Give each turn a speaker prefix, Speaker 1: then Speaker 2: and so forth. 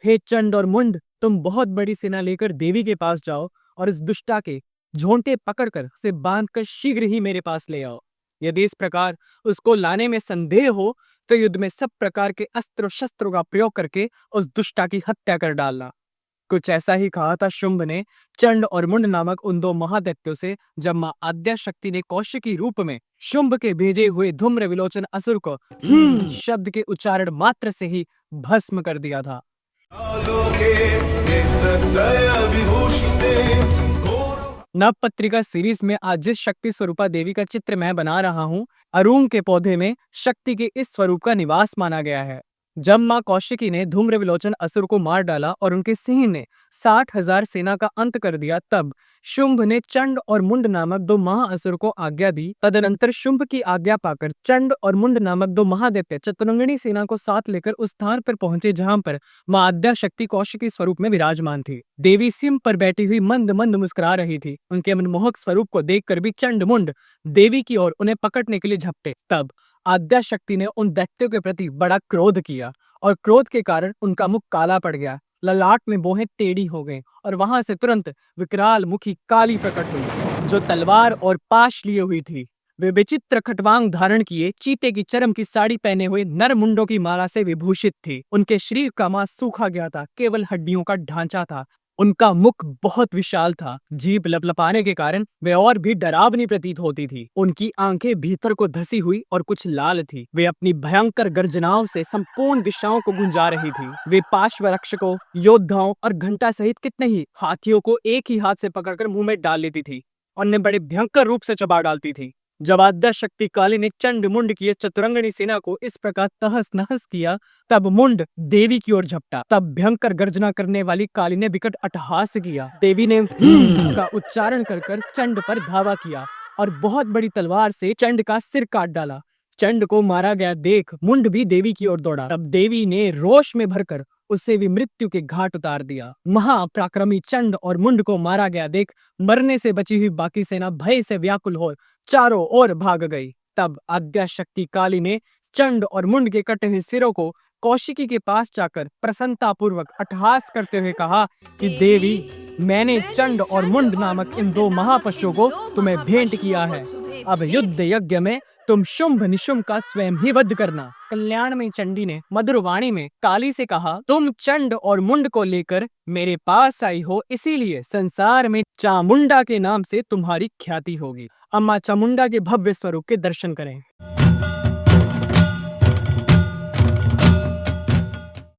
Speaker 1: हे चंड और मुंड, तुम बहुत बड़ी सेना लेकर देवी के पास जाओ और इस दुष्टा के झोंटे पकड़कर उसे बांधकर शीघ्र ही मेरे पास ले आओ। यदि इस प्रकार उसको लाने में संदेह हो तो युद्ध में सब प्रकार के अस्त्र शस्त्रों का प्रयोग करके उस दुष्टा की हत्या कर डालना। कुछ ऐसा ही कहा था शुंभ ने चंड और मुंड नामक उन दो महादैत्यों से जब मां आद्या शक्ति ने कौशिकी रूप में शुंभ के भेजे हुए धूम्र विलोचन असुर को शब्द के उच्चारण मात्र से ही भस्म कर दिया था। नव पत्रिका सीरीज में आज जिस शक्ति स्वरूपा देवी का चित्र मैं बना रहा हूँ, अरूम के पौधे में शक्ति के इस स्वरूप का निवास माना गया है। जब मां कौशिकी ने धूम्र विलोचन असुर को मार डाला और उनके सिंह ने 60,000 सेना का अंत कर दिया, तब शुंभ ने चंड और मुंड नामक दो महाअसुर को आज्ञा दी। तदनंतर शुंभ की आज्ञा पाकर चंड और मुंड नामक दो महादैत्य चतुरंगिणी सेना को साथ लेकर उस स्थान पर पहुंचे जहां पर मां आद्या शक्ति कौशिकी स्वरूप में विराजमान थी। देवी सिंह पर बैठी हुई मंद मंद मुस्कुरा रही थी। उनके मनमोहक स्वरूप को देखकर भी चंड मुंड देवी की ओर उन्हें पकड़ने के लिए झपटे। तब आद्या शक्ति ने उन दैत्यों के प्रति बड़ा क्रोध किया और क्रोध के कारण उनका मुख काला पड़ गया, ललाट में भौहें टेढ़ी हो गईं और वहां से तुरंत विकराल मुखी काली प्रकट हुई, जो तलवार और पाश लिए हुई थी। वे विचित्र खटवांग धारण किए चीते की चरम की साड़ी पहने हुए नर मुंडों की माला से विभूषित थे। उनके शरीर का मांस सूखा गया था, केवल हड्डियों का ढांचा था। उनका मुख बहुत विशाल था, जीभ लपलपाने के कारण वे और भी डरावनी प्रतीत होती थी। उनकी आंखें भीतर को धसी हुई और कुछ लाल थी। वे अपनी भयंकर गर्जनाओं से संपूर्ण दिशाओं को गुंजा रही थी। वे पार्श्व रक्षकों, योद्धाओं और घंटा सहित कितने ही हाथियों को एक ही हाथ से पकड़कर मुंह में डाल लेती थी और उन्हें बड़े भयंकर रूप से चबा डालती थी। जब आद्या शक्ति काली ने चंड मुंड की चतुरंगिणी सेना को इस प्रकार तहस नहस किया, तब मुंड देवी की ओर झपटा। तब भयंकर गर्जना करने वाली काली ने विकट अट्टहास किया। देवी ने का उच्चारण कर चंड पर धावा किया और बहुत बड़ी तलवार से चंड का सिर काट डाला। चंड को मारा गया देख मुंड भी देवी की ओर दौड़ा। तब देवी ने रोष में भरकर उसे भी मृत्यु के घाट उतार दिया। महापराक्रमी चंड और मुंड को मारा गया देख मरने से बची हुई बाकी सेना भय से व्याकुल हो चारों ओर भाग गई। तब आद्या शक्ति काली ने चंड और मुंड के कटे हुए सिरों को कौशिकी के पास जाकर प्रसन्नता पूर्वक अट्टहास करते हुए कहा कि देवी, मैंने चंड और मुंड नामक इन दो महापशुओं को तुम्हें भेंट किया है। अब युद्ध यज्ञ में तुम शुंभ निशुंभ का स्वयं ही वध करना। कल्याणमयी चंडी ने मधुर वाणी में काली से कहा, तुम चंड और मुंड को लेकर मेरे पास आई हो, इसीलिए संसार में चामुंडा के नाम से तुम्हारी ख्याति होगी। अम्मा चामुंडा के भव्य स्वरूप के दर्शन करें।